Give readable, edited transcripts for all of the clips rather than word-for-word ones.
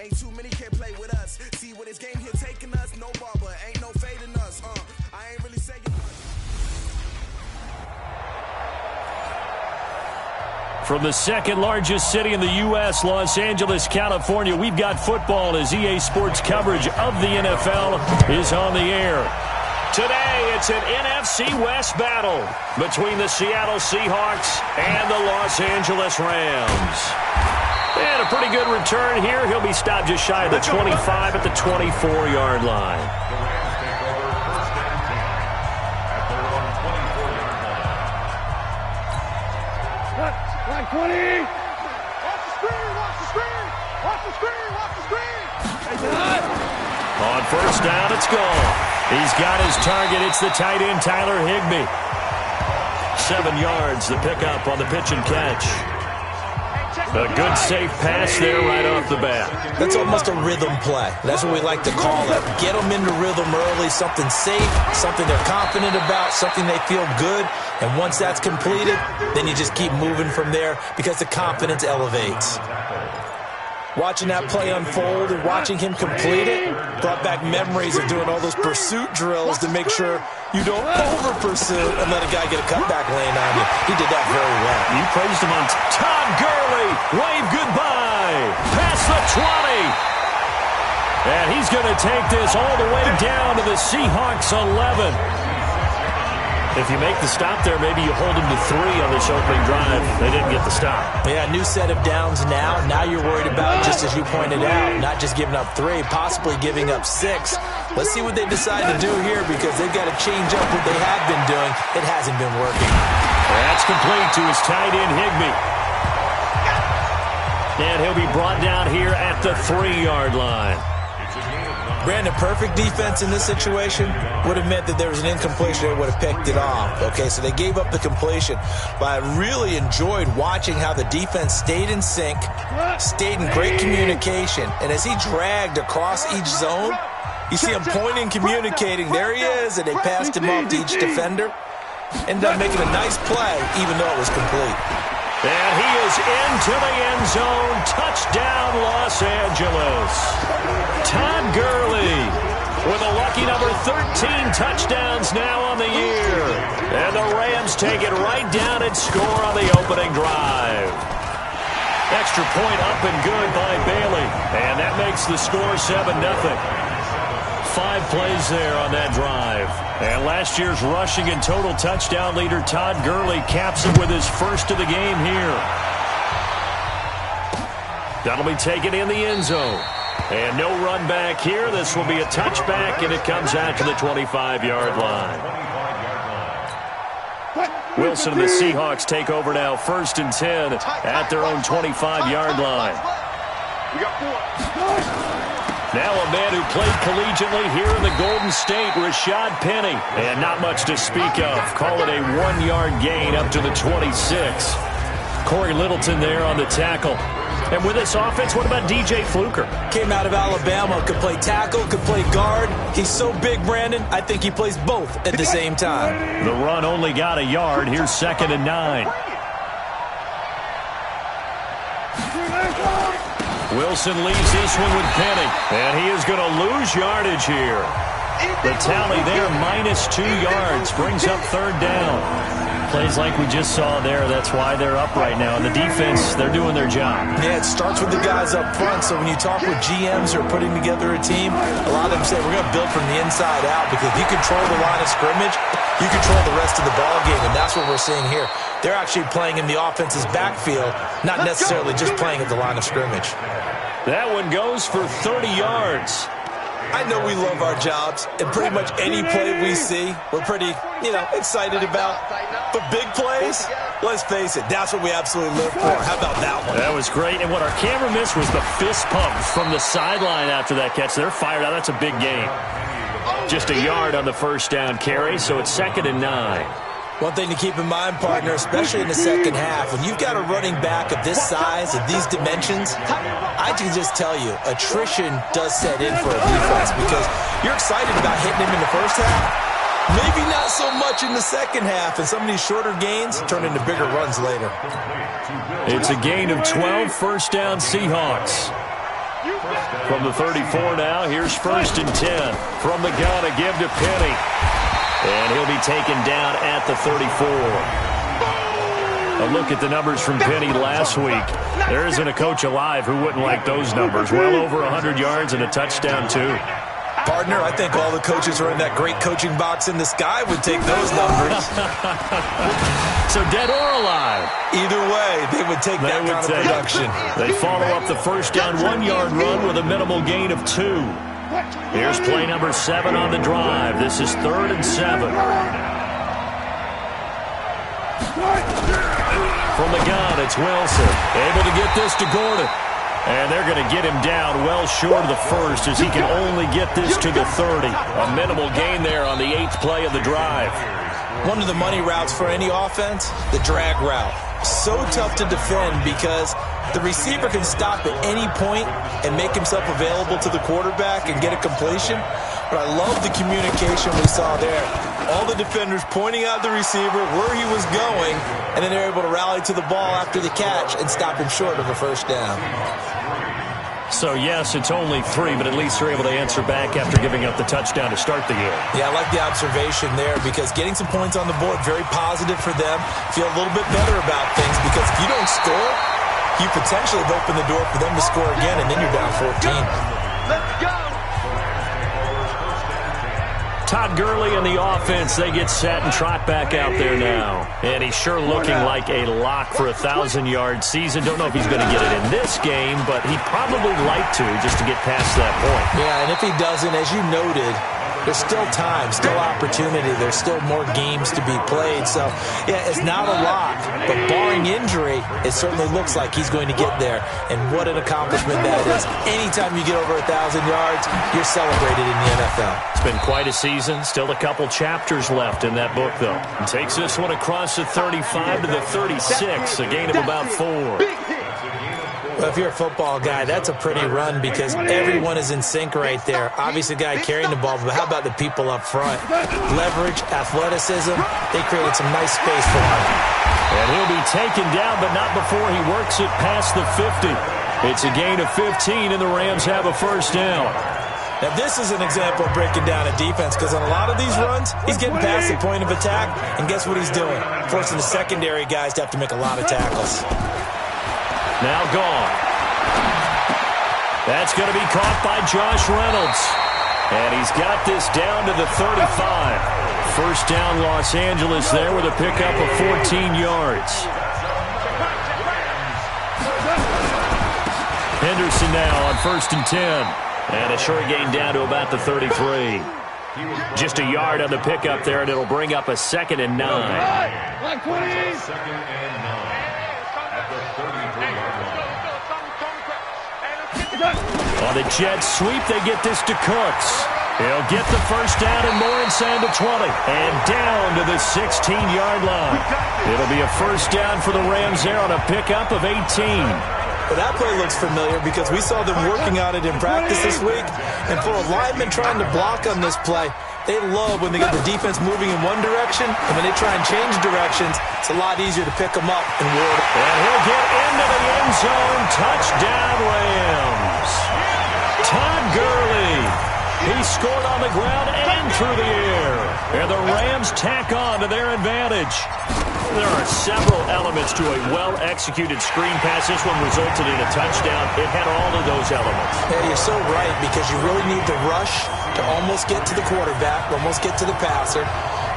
Ain't too many can play with us. See what this game here taking us. No barber, ain't no fading us. I ain't really saying. From the second largest city in the U.S., Los Angeles, California, we've got football as EA Sports coverage of the NFL is on the air. Today, it's an NFC West battle between the Seattle Seahawks and the Los Angeles Rams. And a pretty good return here. He'll be stopped just shy of the 25 at the 24-yard line. Line 20. Watch the screen, watch the screen. Watch the screen, watch the screen. On first down, it's gone. He's got his target. It's the tight end, Tyler Higbee. 7 yards, the pickup on the pitch and catch. A good safe pass there right off the bat. That's almost a rhythm play. That's what we like to call it. Get them into rhythm early, something safe, something they're confident about, something they feel good. And once that's completed, then you just keep moving from there because the confidence elevates. Watching that play unfold and watching him complete it brought back memories of doing all those pursuit drills to make sure you don't over-pursue and let a guy get a cutback lane on you. He did that very well. You praised him on Todd Gurley. Wave goodbye. Past the 20. And he's going to take this all the way down to the Seahawks 11. If you make the stop there, maybe you hold them to 3 on this opening drive. They didn't get the stop. Yeah, new set of downs now. Now you're worried about, just as you pointed out, not just giving up 3, possibly giving up 6. Let's see what they decide to do here because they've got to change up what they have been doing. It hasn't been working. That's complete to his tight end, Higbee. And he'll be brought down here at the 3-yard line. Brandon, perfect defense in this situation would have meant that there was an incompletion that would have picked it off. Okay, so they gave up the completion. But I really enjoyed watching how the defense stayed in sync, stayed in great communication. And as he dragged across each zone, you see him pointing, communicating. There he is, and they passed him off to each defender. Ended up making a nice play, even though it was complete. And he is into the end zone. Touchdown, Los Angeles. Todd Gurley with a lucky number 13 touchdowns now on the year. And the Rams take it right down and score on the opening drive. Extra point up and good by Bailey. And that makes the score 7-0. 5 plays there on that drive. And last year's rushing and total touchdown leader Todd Gurley caps it with his first of the game here. That'll be taken in the end zone. And no run back here. This will be a touchback, and it comes out to the 25-yard line. Wilson and the Seahawks take over now, 1st and 10 at their own 25-yard line. We got 4. Now a man who played collegiately here in the Golden State, Rashad Penny. And not much to speak of. Call it a 1-yard gain up to the 26. Corey Littleton there on the tackle. And with this offense, what about DJ Fluker? Came out of Alabama, could play tackle, could play guard. He's so big, Brandon, I think he plays both at the same time. The run only got a yard. Here's 2nd and 9. Wilson leaves this one with Penny. And he is going to lose yardage here. The tally there, -2 yards, brings up 3rd down. Plays like we just saw there. That's why they're up right now. And the defense, they're doing their job. Yeah, it starts with the guys up front. So when you talk with GMs who are putting together a team, a lot of them say, we're going to build from the inside out. Because if you control the line of scrimmage, you control the rest of the ball game. And that's what we're seeing here. They're actually playing in the offense's backfield, not necessarily just playing at the line of scrimmage. That one goes for 30 yards. I know we love our jobs, and pretty much any play we see, we're pretty, excited about. But big plays, let's face it, that's what we absolutely live for. How about that one? That was great, and what our camera missed was the fist pump from the sideline after that catch. They're fired out. That's a big gain. Just a yard on the first down carry, so it's 2nd and 9. One thing to keep in mind, partner, especially in the second half, when you've got a running back of this size, of these dimensions, I can just tell you, attrition does set in for a defense because you're excited about hitting him in the first half. Maybe not so much in the second half, and some of these shorter gains turn into bigger runs later. It's a gain of 12, first down Seahawks. From the 34 now, here's 1st and 10. From the gun, a give to Penny. And he'll be taken down at the 34. A look at the numbers from Penny last week. There isn't a coach alive who wouldn't like those numbers. Well over 100 yards and a touchdown, too. Partner, I think all the coaches who are in that great coaching box in the sky would take those numbers. So dead or alive? Either way, they would take that kind of production. They follow up the first down 1-yard run with a minimal gain of 2. Here's play number 7 on the drive. This is 3rd and 7. From the gun, it's Wilson. Able to get this to Gordon. And they're going to get him down well short of the first as he can only get this to the 30. A minimal gain there on the 8th play of the drive. One of the money routes for any offense, the drag route. So tough to defend because the receiver can stop at any point and make himself available to the quarterback and get a completion. But I love the communication we saw there. All the defenders pointing out the receiver, where he was going, and then they're able to rally to the ball after the catch and stop him short of a first down. So, yes, it's only 3, but at least they're able to answer back after giving up the touchdown to start the year. Yeah, I like the observation there because getting some points on the board, very positive for them. Feel a little bit better about things because if you don't score, you potentially have opened the door for them to score again, and then you're down 14. Let's go! Todd Gurley and the offense, they get set and trot back out there now. And he's sure looking like a lock for a 1,000-yard season. Don't know if he's going to get it in this game, but he'd probably like to just to get past that point. Yeah, and if he doesn't, as you noted, there's still time, still opportunity. There's still more games to be played. So, yeah, it's not a lock, but barring injury, it certainly looks like he's going to get there. And what an accomplishment that is. Anytime you get over 1,000 yards, you're celebrated in the NFL. It's been quite a season. Still a couple chapters left in that book, though. And takes this one across the 35 to the 36, a gain of about 4. Well, if you're a football guy, that's a pretty run because everyone is in sync right there. Obviously, the guy carrying the ball, but how about the people up front? Leverage, athleticism, they created some nice space for him. And he'll be taken down, but not before he works it past the 50. It's a gain of 15, and the Rams have a first down. Now, this is an example of breaking down a defense because on a lot of these runs, he's getting past the point of attack, and guess what he's doing? Forcing the secondary guys to have to make a lot of tackles. Now gone. That's going to be caught by Josh Reynolds. And he's got this down to the 35. First down Los Angeles there with a pickup of 14 yards. Henderson now on 1st and 10. And a short gain down to about the 33. Just a yard on the pickup there, and it'll bring up a 2nd and 9. On the Jets sweep, they get this to Cooks. He'll get the first down and more inside the 20. And down to the 16-yard line. It'll be a first down for the Rams there on a pickup of 18. Well, that play looks familiar because we saw them working on it in practice this week. And for a lineman trying to block on this play, they love when they get the defense moving in one direction, and when they try and change directions, it's a lot easier to pick them up and ward. And he'll get into the end zone. Touchdown, Rams. Todd Gurley. He scored on the ground and through the air. And the Rams tack on to their advantage. There are several elements to a well-executed screen pass. This one resulted in a touchdown. It had all of those elements. Yeah, you're so right because you really need the rush to almost get to the quarterback, almost get to the passer.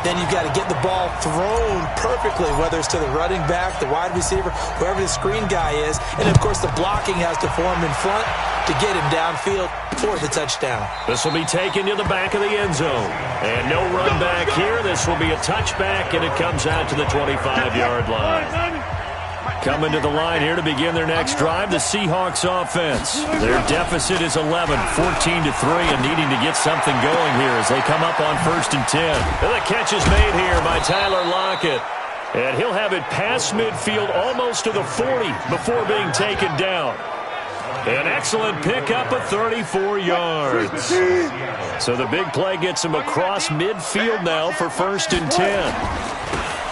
Then you've got to get the ball thrown perfectly, whether it's to the running back, the wide receiver, whoever the screen guy is. And, of course, the blocking has to form in front to get him downfield for the touchdown. This will be taken to the back of the end zone. And no run back here. This will be a touchback, and it comes out to the 25-yard line. Coming to the line here to begin their next drive, the Seahawks offense. Their deficit is 11, 14-3, and needing to get something going here as they come up on 1st and 10. And the catch is made here by Tyler Lockett. And he'll have it past midfield almost to the 40 before being taken down. An excellent pickup of 34 yards. So the big play gets him across midfield now for 1st and 10.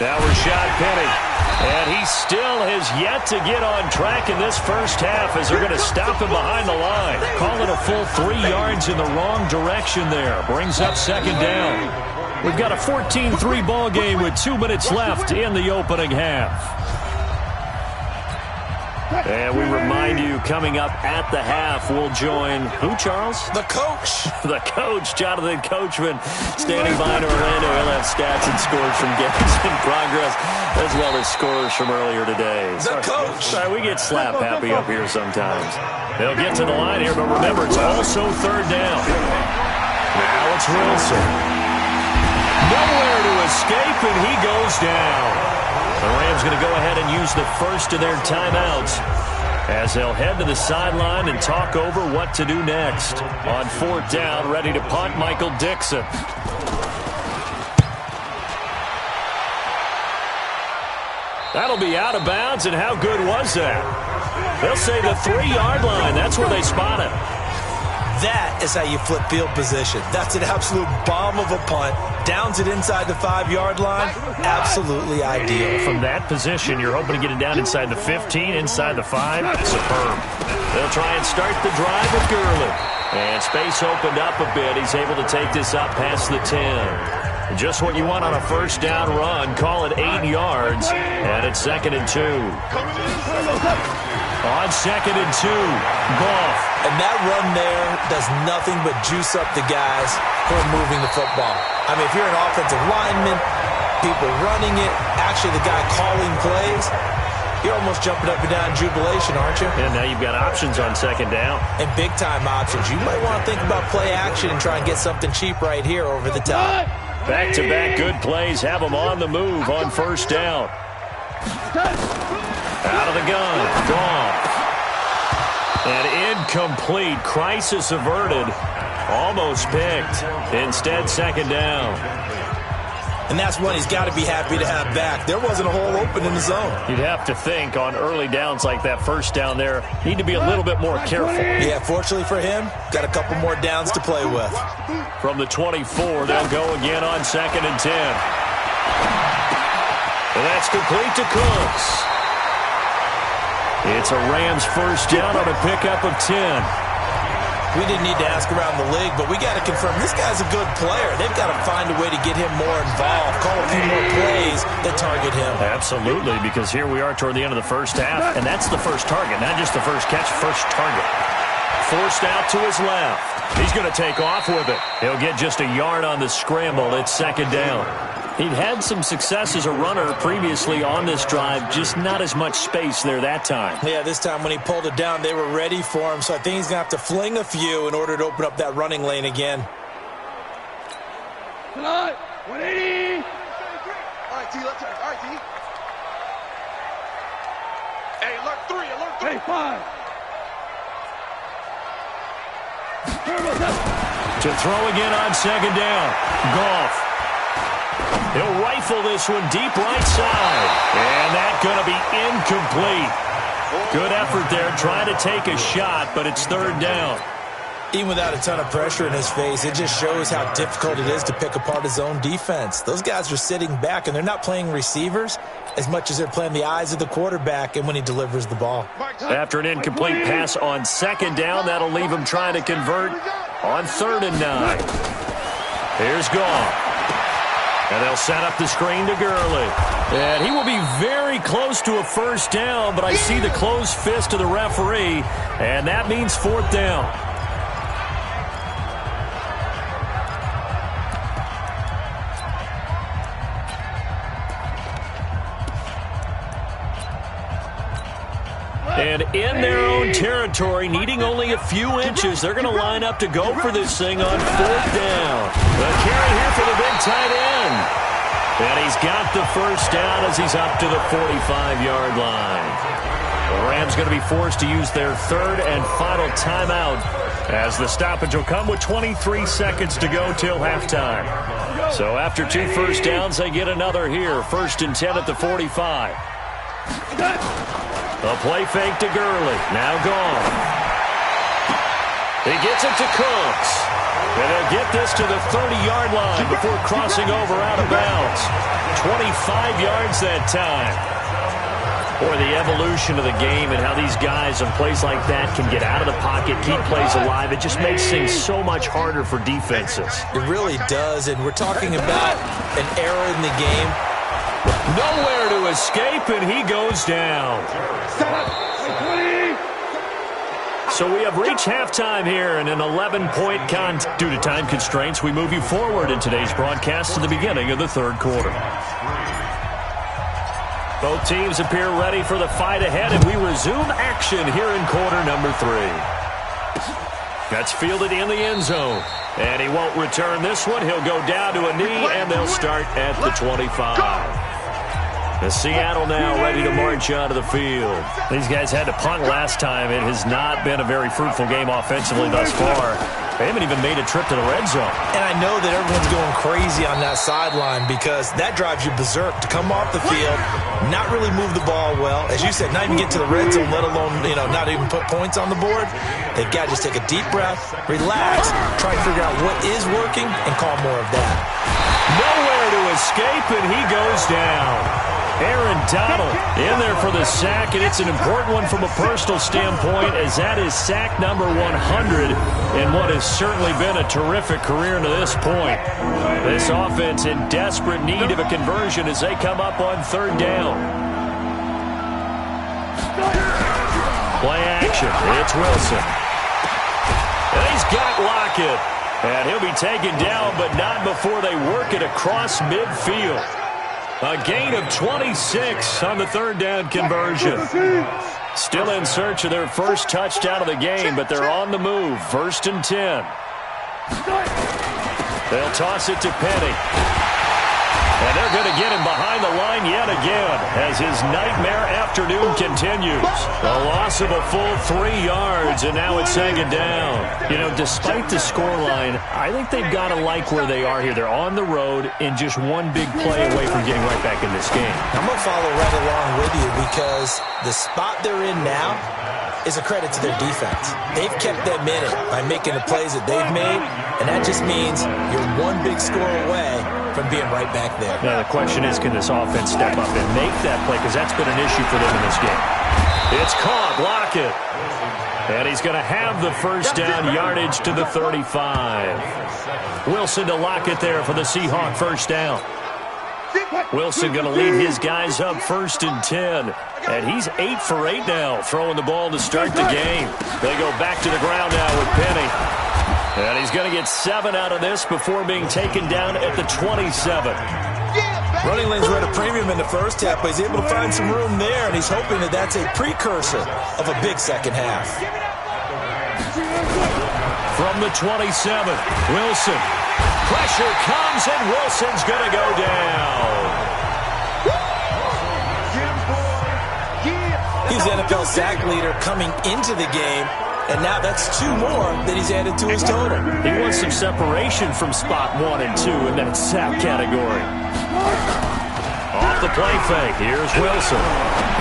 Now Rashad Penny. And he still has yet to get on track in this first half as they're going to stop him behind the line. Call it a full 3 yards in the wrong direction there. Brings up 2nd down. We've got a 14-3 ball game with 2 minutes left in the opening half. And we remind you, coming up at the half, we'll join who, Charles? The coach. The coach, Jonathan Coachman, standing by in Orlando. He'll have stats and scores from games in progress, as well as scores from earlier today. The coach. Sorry, we get slap happy up here sometimes. They'll get to the line here, but remember, it's also 3rd down. Now it's Wilson. Nowhere to escape, and he goes down. The Rams going to go ahead and use the first of their timeouts as they'll head to the sideline and talk over what to do next. On 4th down, ready to punt, Michael Dixon. That'll be out of bounds, and how good was that? They'll say the 3-yard line. That's where they spot it. That is how you flip field position. That's an absolute bomb of a punt. Downs it inside the 5-yard line. Absolutely ideal. From that position, you're hoping to get it down inside the 15, inside the 5. Superb. They'll try and start the drive with Gurley. And space opened up a bit. He's able to take this up past the 10. Just what you want on a 1st down run. Call it 8 yards. And it's 2nd and 2. On 2nd and 2, Goff. And that run there does nothing but juice up the guys who are moving the football. I mean, if you're an offensive lineman, people running it, actually the guy calling plays, you're almost jumping up and down in jubilation, aren't you? And now you've got options on 2nd down. And big-time options. You might want to think about play action and try and get something cheap right here over the top. Back-to-back good plays have them on the move on 1st down. Out of the gun, Goff. And incomplete, crisis averted, almost picked. Instead, 2nd down. And that's one he's got to be happy to have back. There wasn't a hole open in the zone. You'd have to think on early downs like that 1st down there, need to be a little bit more careful. Yeah, fortunately for him, got a couple more downs to play with. From the 24, they'll go again on 2nd and 10. And that's complete to Cooks. It's a Rams 1st down on a pickup of 10. We didn't need to ask around the league, but we got to confirm this guy's a good player. They've got to find a way to get him more involved, call a few more plays that target him. Absolutely, because here we are toward the end of the 1st half, and that's the first target, not just the first catch, first target. Forced out to his left. He's going to take off with it. He'll get just a yard on the scramble. It's 2nd down. He'd had some success as a runner previously on this drive, just not as much space there that time. Yeah, this time when he pulled it down, they were ready for him, so I think he's going to have to fling a few in order to open up that running lane again. 180. All right, T, let's turn. All right, T. Hey, alert 3, alert 3. Hey, 5. To throw again on 2nd down. Goff. He'll rifle this one deep right side. And that's going to be incomplete. Good effort there, trying to take a shot, but it's 3rd down. Even without a ton of pressure in his face, it just shows how difficult it is to pick apart his own defense. Those guys are sitting back, and they're not playing receivers as much as they're playing the eyes of the quarterback and when he delivers the ball. After an incomplete pass on 2nd down, that'll leave him trying to convert on 3rd and 9. Here's Goff. And they'll set up the screen to Gurley. And he will be very close to a 1st down, but I see the closed fist of the referee, and that means 4th down. And in their own territory, needing only a few inches, they're going to line up to go for this thing on 4th down. The carry here for the big tight end. And he's got the first down as he's up to the 45-yard line. The Rams going to be forced to use their third and final timeout as the stoppage will come with 23 seconds to go till halftime. So after 2 first downs, they get another here. 1st and 10 at the 45. A play fake to Gurley. Now gone. He gets it to Cooks. And they'll get this to the 30-yard line before crossing over out of bounds. 25 yards that time. Boy, the evolution of the game and how these guys in plays like that can get out of the pocket, keep plays alive, it just makes things so much harder for defenses. It really does, and we're talking about an era in the game. Nowhere to escape, and he goes down. So we have reached halftime here in an 11-point contest. Due to time constraints, we move you forward in today's broadcast to the beginning of the third quarter. Both teams appear ready for the fight ahead, and we resume action here in quarter number 3. That's fielded in the end zone. And he won't return this one. He'll go down to a knee, and they'll start at the 25. The Seattle now ready to march onto the field. These guys had to punt last time. It has not been a very fruitful game offensively thus far. They haven't even made a trip to the red zone. And I know that everyone's going crazy on that sideline because that drives you berserk to come off the field, not really move the ball well. As you said, not even get to the red zone, let alone, not even put points on the board. They've got to just take a deep breath, relax, try to figure out what is working, and call more of that. Nowhere to escape, and he goes down. Aaron Donald in there for the sack, and it's an important one from a personal standpoint as that is sack number 100 in what has certainly been a terrific career to this point. This offense in desperate need of a conversion as they come up on 3rd down. Play action. It's Wilson. And he's got Lockett. And he'll be taken down, but not before they work it across midfield. A gain of 26 on the 3rd down conversion. Still in search of their first touchdown of the game, but they're on the move. 1st and 10. They'll toss it to Penny. And they're going to get him behind the line yet again as his nightmare afternoon continues. A loss of a full 3 yards, and now it's 2nd down. Despite the scoreline, I think they've got to like where they are here. They're on the road and just one big play away from getting right back in this game. I'm going to follow right along with you because the spot they're in now is a credit to their defense. They've kept them in it by making the plays that they've made, and that just means you're one big score away from being right back there. Now the question is, can this offense step up and make that play? Because that's been an issue for them in this game. It's caught. Lockett. And he's going to have the first down yardage to the 35. Wilson to Lockett there for the Seahawk first down. Wilson going to lead his guys up 1st and 10. And he's 8 for 8 now, throwing the ball to start the game. They go back to the ground now with Penny. And he's going to get 7 out of this before being taken down at the 27. Running lanes were at a premium in the first half, but he's able to find some room there, and he's hoping that that's a precursor of a big second half. From the 27, Wilson. Pressure comes, and Wilson's going to go down. He's NFL sack leader coming into the game, and now that's 2 more that he's added to his total. He wants some separation from spot 1 and 2 in that sack category. Off the play fake, here's Wilson.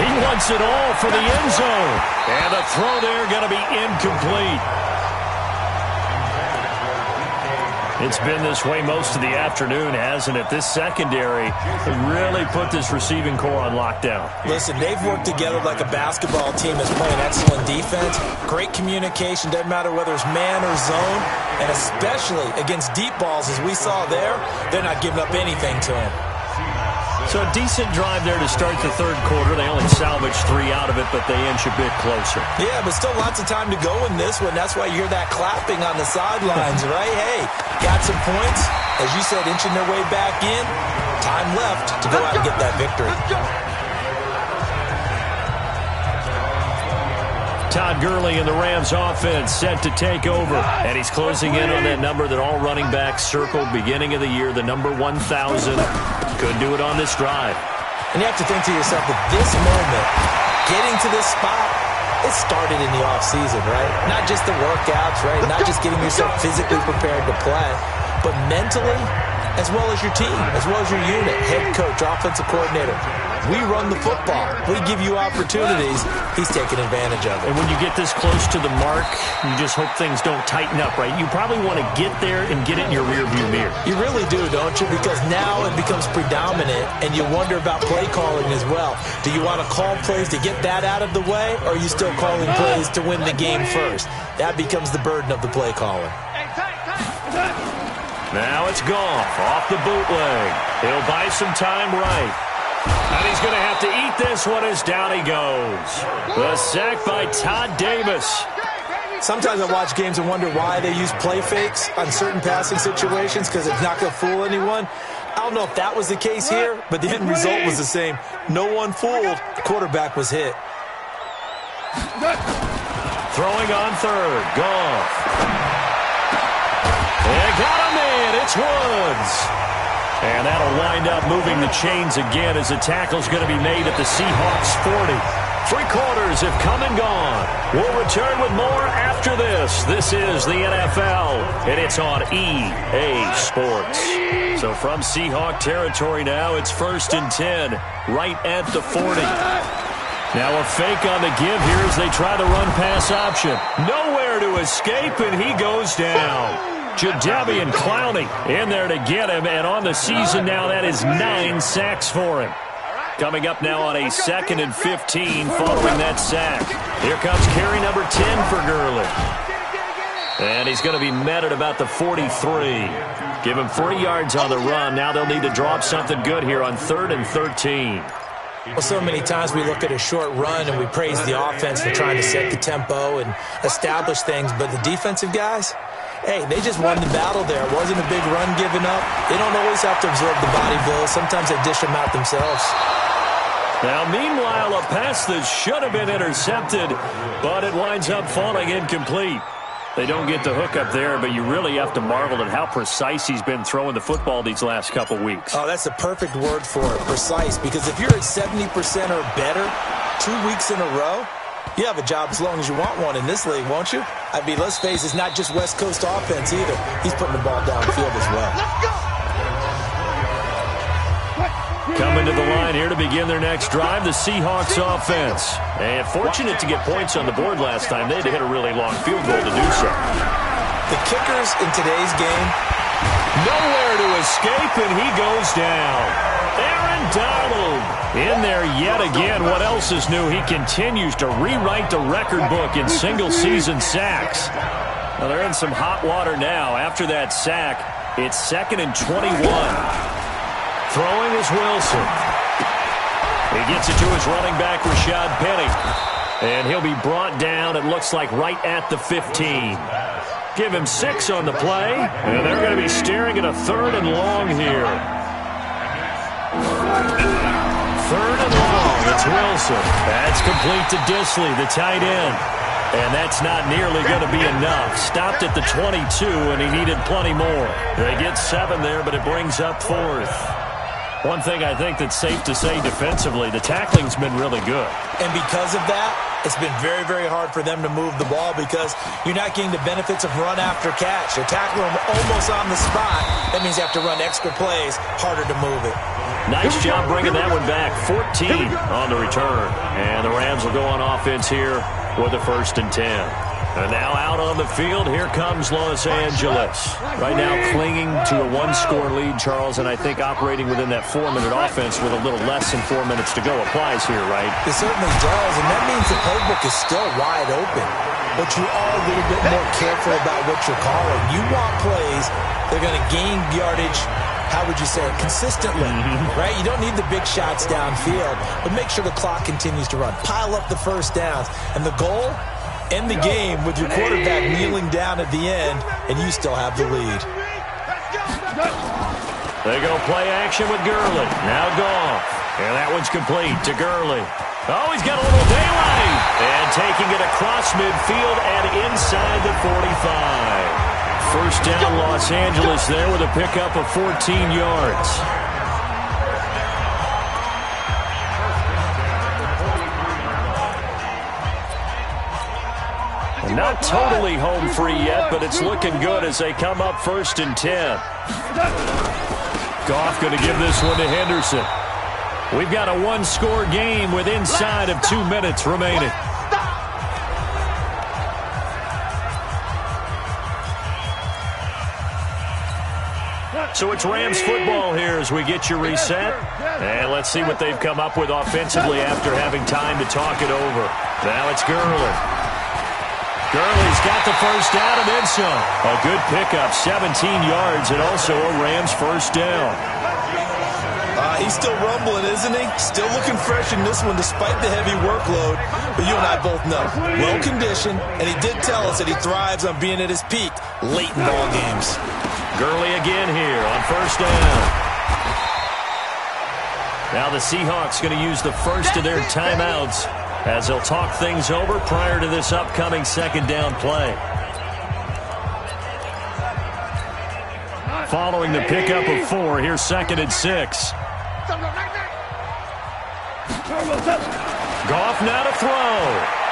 He wants it all for the end zone. And the throw there going to be incomplete. It's been this way most of the afternoon, hasn't it? This secondary really put this receiving core on lockdown. Listen, they've worked together like a basketball team that's playing excellent defense. Great communication, doesn't matter whether it's man or zone. And especially against deep balls, as we saw there, they're not giving up anything to him. So a decent drive there to start the 3rd quarter. They only salvaged 3 out of it, but they inch a bit closer. Yeah, but still lots of time to go in this one. That's why you hear that clapping on the sidelines, right? Hey, got some points. As you said, inching their way back in. Time left to go out and get that victory. Todd Gurley and the Rams offense set to take over. And he's closing in on that number that all running backs circled beginning of the year, the number 1,000. Couldn't do it on this drive. And you have to think to yourself, at this moment, getting to this spot, it started in the offseason, right? Not just the workouts, right? Not just getting yourself physically prepared to play, but mentally, as well as your team, as well as your unit, head coach, offensive coordinator. We run the football. We give you opportunities. He's taking advantage of it. And when you get this close to the mark, you just hope things don't tighten up, right? You probably want to get there and get it in your rearview mirror. You really do, don't you? Because now it becomes predominant, and you wonder about play calling as well. Do you want to call plays to get that out of the way, or are you still calling plays to win the game first? That becomes the burden of the play caller. Now it's Goff off the bootleg. He'll buy some time right. And he's going to have to eat this one as down he goes. The sack by Todd Davis. Sometimes I watch games and wonder why they use play fakes on certain passing situations because it's not going to fool anyone. I don't know if that was the case here, but the end result was the same. No one fooled. The quarterback was hit. Throwing on third. Goff. They got him in. It's Woods. And that'll wind up moving the chains again as the tackle's going to be made at the Seahawks 40. 3 quarters have come and gone. We'll return with more after this. This is the NFL, and it's on EA Sports. So from Seahawk territory now, it's 1st and 10, right at the 40. Now a fake on the give here as they try the run-pass option. Nowhere to escape, and he goes down. Jadeveon Clowney in there to get him, and on the season now, that is 9 sacks for him. Coming up now on a 2nd and 15 following that sack. Here comes carry number 10 for Gurley. And he's going to be met at about the 43. Give him 3 yards on the run. Now they'll need to drop something good here on 3rd and 13. Well, so many times we look at a short run and we praise the offense for trying to set the tempo and establish things, but the defensive guys, hey, they just won the battle there. It wasn't a big run given up. They don't always have to absorb the body blows. Sometimes they dish them out themselves. Now, meanwhile, a pass that should have been intercepted, but it winds up falling incomplete. They don't get the hook up there, but you really have to marvel at how precise he's been throwing the football these last couple weeks. Oh, that's the perfect word for it, precise, because if you're at 70% or better 2 weeks in a row, you have a job as long as you want one in this league, won't you? I mean, let's face it, it's not just West Coast offense either. He's putting the ball downfield as well. Coming to the line here to begin their next drive, the Seahawks offense. And fortunate to get points on the board last time. They had to hit a really long field goal to do so. The kickers in today's game, nowhere to escape, and he goes down. Aaron Donald in there yet again. What else is new? He continues to rewrite the record book in single-season sacks. Well, they're in some hot water now. After that sack, it's 2nd and 21. Throwing is Wilson. He gets it to his running back, Rashad Penny. And he'll be brought down, it looks like, right at the 15. Give him 6 on the play, and they're going to be staring at a 3rd and long here. 3rd and long, it's Wilson. That's complete to Disley, the tight end. And that's not nearly going to be enough. Stopped at the 22, and he needed plenty more. They get 7 there, but it brings up 4th. One thing I think that's safe to say defensively, the tackling's been really good. And because of that, it's been very, very hard for them to move the ball because you're not getting the benefits of run after catch. They're tackling them almost on the spot. That means you have to run extra plays, harder to move it. Nice job bringing that one back. 14 on the return. And the Rams will go on offense here with a 1st and 10. And now out on the field, here comes Los Angeles. Right now clinging to a 1-score lead, Charles, and I think operating within that 4-minute offense with a little less than 4 minutes to go applies here, right? It certainly does, and that means the playbook is still wide open. But you are a little bit more careful about what you're calling. You want plays that are going to gain yardage, how would you say it, consistently, right? You don't need the big shots downfield, but make sure the clock continues to run. Pile up the first downs, and the goal, end the game with your quarterback kneeling down at the end, and you still have the lead. They go play action with Gurley. Now Goff. And that one's complete to Gurley. Oh, he's got a little daylight. And taking it across midfield and inside the 45. First down, Los Angeles there with a pickup of 14 yards. Not totally home free yet, but it's looking good as they come up 1st and 10. Goff going to give this one to Henderson. We've got a one-score game with inside of 2 minutes remaining. So it's Rams football here as we get you reset. And let's see what they've come up with offensively after having time to talk it over. Now it's Gurley. Gurley's got the first down and then some. A good pickup, 17 yards, and also a Rams first down. He's still rumbling, isn't he? Still looking fresh in this one despite the heavy workload. But you and I both know, well-conditioned, and he did tell us that he thrives on being at his peak late in ball games. Gurley again here on first down. Now the Seahawks going to use the first of their timeouts as they'll talk things over prior to this upcoming second down play. Following the pickup of 4, here's 2nd and 6. Goff now to throw.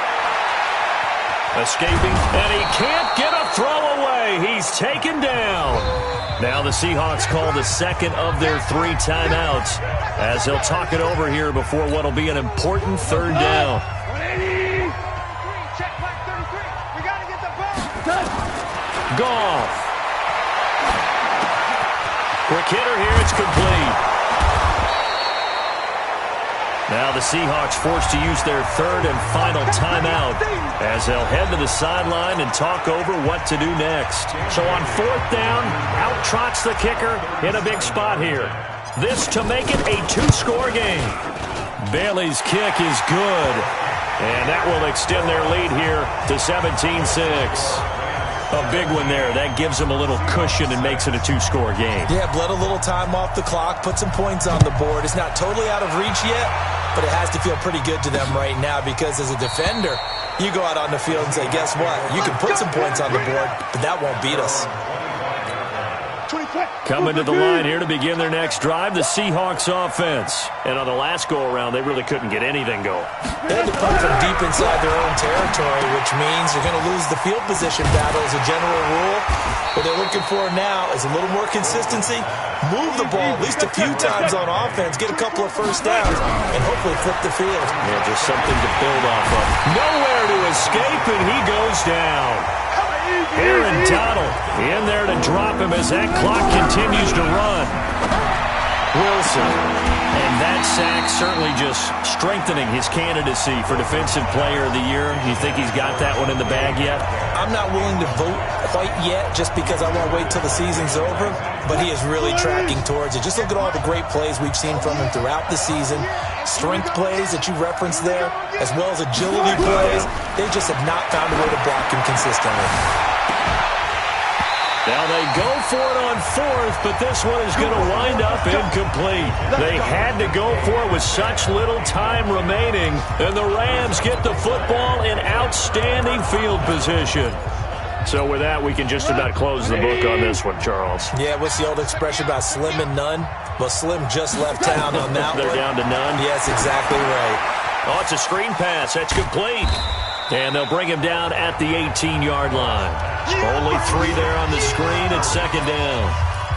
Escaping, and he can't get a throw away. He's taken down. Now the Seahawks call the second of their 3 timeouts as they'll talk it over here before what will be an important third down. Goff. Quick hitter here, it's complete. Now the Seahawks forced to use their 3rd and final timeout as they'll head to the sideline and talk over what to do next. So on 4th down, out trots the kicker in a big spot here. This to make it a 2-score game. Bailey's kick is good, and that will extend their lead here to 17-6. A big one there. That gives them a little cushion and makes it a 2-score game. Yeah, bled a little time off the clock, put some points on the board. It's not totally out of reach yet, but it has to feel pretty good to them right now because as a defender, you go out on the field and say, guess what? You can put some points on the board, but that won't beat us. Coming to the line here to begin their next drive, the Seahawks offense. And on the last go-around, they really couldn't get anything going. They had to punt from deep inside their own territory, which means you're going to lose the field position battle as a general rule. What they're looking for now is a little more consistency, move the ball at least a few times on offense, get a couple of first downs, and hopefully flip the field. Yeah, just something to build off of. Nowhere to escape, and he goes down. Aaron Donald in there to drop him as that clock continues to run. Wilson. And that sack certainly just strengthening his candidacy for Defensive Player of the Year. You think he's got that one in the bag yet? I'm not willing to vote quite yet just because I want to wait till the season's over, but he is really tracking towards it. Just look at all the great plays we've seen from him throughout the season. Strength plays that you referenced there, as well as agility plays. They just have not found a way to block him consistently. Now they go for it on 4th, but this one is going to wind up incomplete. They had to go for it with such little time remaining, and the Rams get the football in outstanding field position. So with that, we can just about close the book on this one, Charles. Yeah, what's the old expression about slim and none? Well, Slim just left town on that They're one. down to none? Yes, exactly right. Oh, it's a screen pass. That's complete. And they'll bring him down at the 18-yard line. Only 3 there on the screen at 2nd down.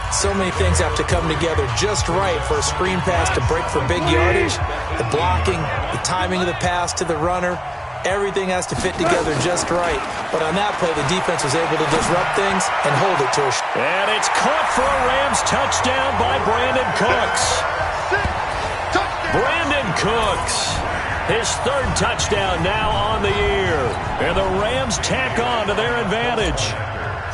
So many things have to come together just right for a screen pass to break for big yardage. The blocking, the timing of the pass to the runner, everything has to fit together just right. But on that play, the defense was able to disrupt things and hold it to a And it's caught for a Rams touchdown by Brandon Cooks. Brandon Cooks, his 3rd touchdown now on the year. And the Rams tack on to their advantage.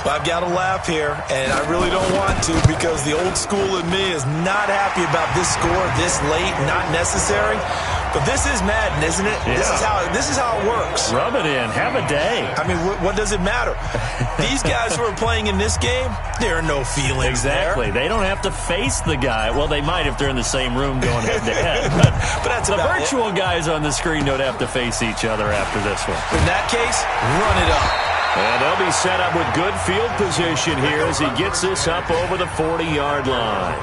I've got to laugh here, and I really don't want to because the old school in me is not happy about this score this late, not necessary. But this is Madden, isn't it? Yeah. This is how it works. Rub it in. Have a day. I mean, what does it matter? These guys who are playing in this game, there are no feelings Exactly. there. They don't have to face the guy. Well, they might if they're in the same room going head-to-head. But that's the about virtual guys on the screen don't have to face each other after this one. In that case, run it up. And they'll be set up with good field position here as he gets this up over the 40-yard line.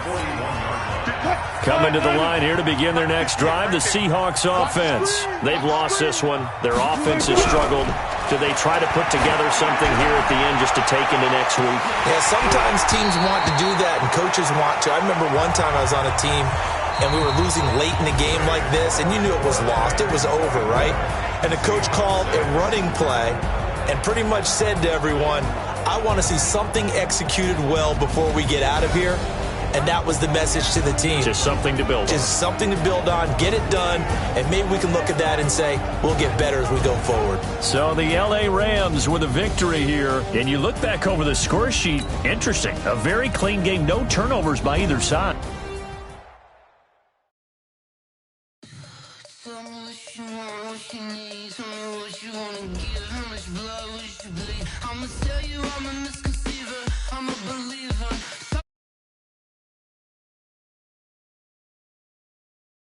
Coming to the line here to begin their next drive, the Seahawks offense. They've lost this one. Their offense has struggled. Do they try to put together something here at the end just to take into next week? Yeah, sometimes teams want to do that and coaches want to. I remember one time I was on a team and we were losing late in the game like this, and you knew it was lost. It was over, right? And the coach called a running play and pretty much said to everyone, I want to see something executed well before we get out of here. And that was the message to the team. Just something to build on. Just something to build on, get it done, and maybe we can look at that and say, we'll get better as we go forward. So the L.A. Rams with a victory here. And you look back over the score sheet, interesting. A very clean game, no turnovers by either side. I'ma tell you I'm a misconceiver, I'm a believer.